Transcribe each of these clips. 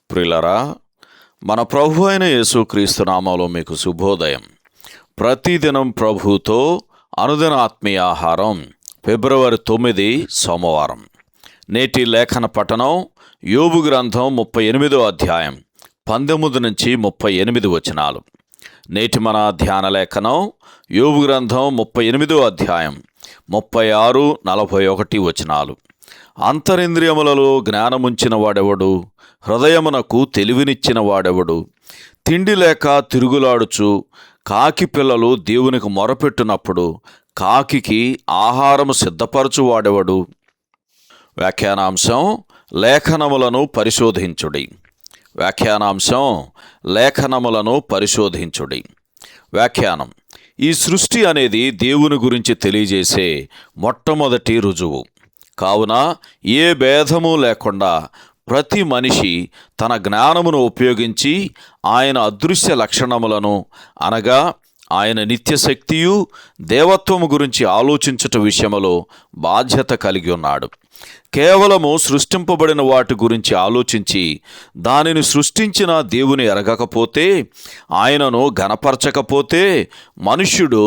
ప్రియులరా, మన ప్రభు అయిన యేసుక్రీస్తు నామములో మీకు శుభోదయం. ప్రతిదినం ప్రభుతో అనుదిన ఆత్మీయ ఆహారం. ఫిబ్రవరి 9 సోమవారం. నేటి లేఖన పఠనం యోబు గ్రంథం 38వ అధ్యాయం 19 నుంచి 38 వచనాలు. నేటి మన ధ్యాన లేఖనం యోబు గ్రంథం 38వ అధ్యాయం 36, 41 వచనాలు. అంతరింద్రియములలో జ్ఞానముంచిన వాడెవడు? హృదయమునకు తెలివినిచ్చిన వాడెవడు? తిండి లేక తిరుగులాడుచు కాకి పిల్లలు దేవునికి మొరపెట్టినప్పుడు కాకికి ఆహారము సిద్ధపరచువాడెవడు? వ్యాఖ్యానాంశం: లేఖనములను పరిశోధించుడి. వ్యాఖ్యానాంశం: లేఖనములను పరిశోధించుడి. వ్యాఖ్యానం: ఈ సృష్టి అనేది దేవుని గురించి తెలియజేసే మొట్టమొదటి రుజువు. కావున ఏ భేదము లేకుండా ప్రతి మనిషి తన జ్ఞానమును ఉపయోగించి ఆయన అదృశ్య లక్షణములను అనగా ఆయన నిత్యశక్తియు దేవత్వము గురించి ఆలోచించుట విషయములో బాధ్యత కలిగి ఉన్నాడు. కేవలము సృష్టింపబడిన వాటి గురించి ఆలోచించి దానిని సృష్టించిన దేవుని ఎరగకపోతే, ఆయనను ఘనపరచకపోతే మనుష్యుడు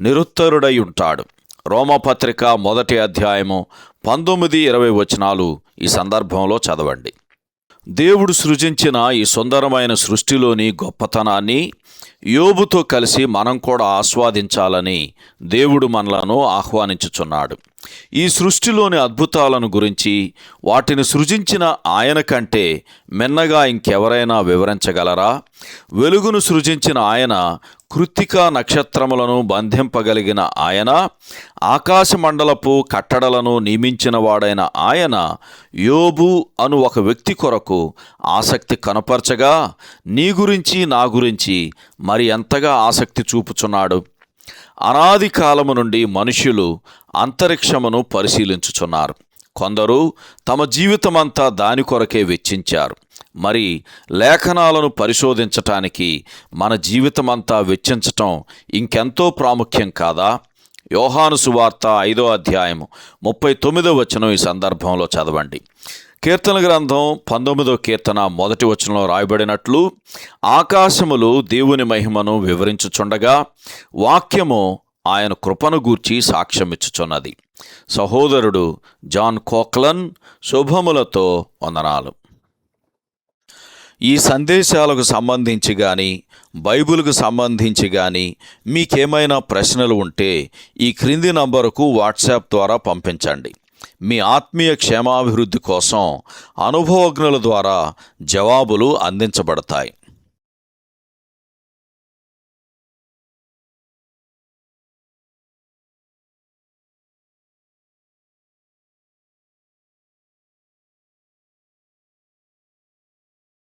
నిరుత్తరుడై ఉంటాడు. రోమపత్రిక 1వ అధ్యాయము 19-20 వచనాలు ఈ సందర్భంలో చదవండి. దేవుడు సృజించిన ఈ సుందరమైన సృష్టిలోని గొప్పతనాన్ని యోబుతో కలిసి మనం కూడా ఆస్వాదించాలని దేవుడు మనలను ఆహ్వానించుచున్నాడు. ఈ సృష్టిలోని అద్భుతాలను గురించి వాటిని సృజించిన ఆయన కంటే మిన్నగా ఇంకెవరైనా వివరించగలరా? వెలుగును సృజించిన ఆయన, కృత్తికా నక్షత్రములను బంధింపగలిగిన ఆయన, ఆకాశమండలపు కట్టడలను నియమించిన వాడైన ఆయన యోబు అను ఒక వ్యక్తి కొరకు ఆసక్తి కనపరచగా నీ గురించి నా గురించి మరి ఎంతగా ఆసక్తి చూపుచున్నాడు. అనాది కాలము నుండి మనుష్యులు అంతరిక్షమును పరిశీలించుచున్నారు. కొందరు తమ జీవితమంతా దాని కొరకే వెచ్చించారు. మరి లేఖనాలను పరిశోధించటానికి మన జీవితమంతా వెచ్చించటం ఇంకెంతో ప్రాముఖ్యం కాదా? యోహాను సువార్త 5వ అధ్యాయం 39వ వచనం ఈ సందర్భంలో చదవండి. కీర్తన గ్రంథం 19వ కీర్తన 1వ వచనంలో రాయబడినట్లు, ఆకాశములు దేవుని మహిమను వివరించుచుండగా వాక్యము ఆయన కృపను గూర్చి సాక్ష్యమిచ్చుచున్నది. సహోదరుడు జాన్ కోక్లన్ శుభములతో వందనాలు. ఈ సందేశాలకు సంబంధించి కానీ బైబిల్కు సంబంధించి కానీ మీకేమైనా ప్రశ్నలు ఉంటే ఈ క్రింది నంబరుకు వాట్సాప్ ద్వారా పంపించండి. మీ ఆత్మీయ క్షేమాభివృద్ధి కోసం అనుభవజ్ఞుల ద్వారా జవాబులు అందించబడతాయి.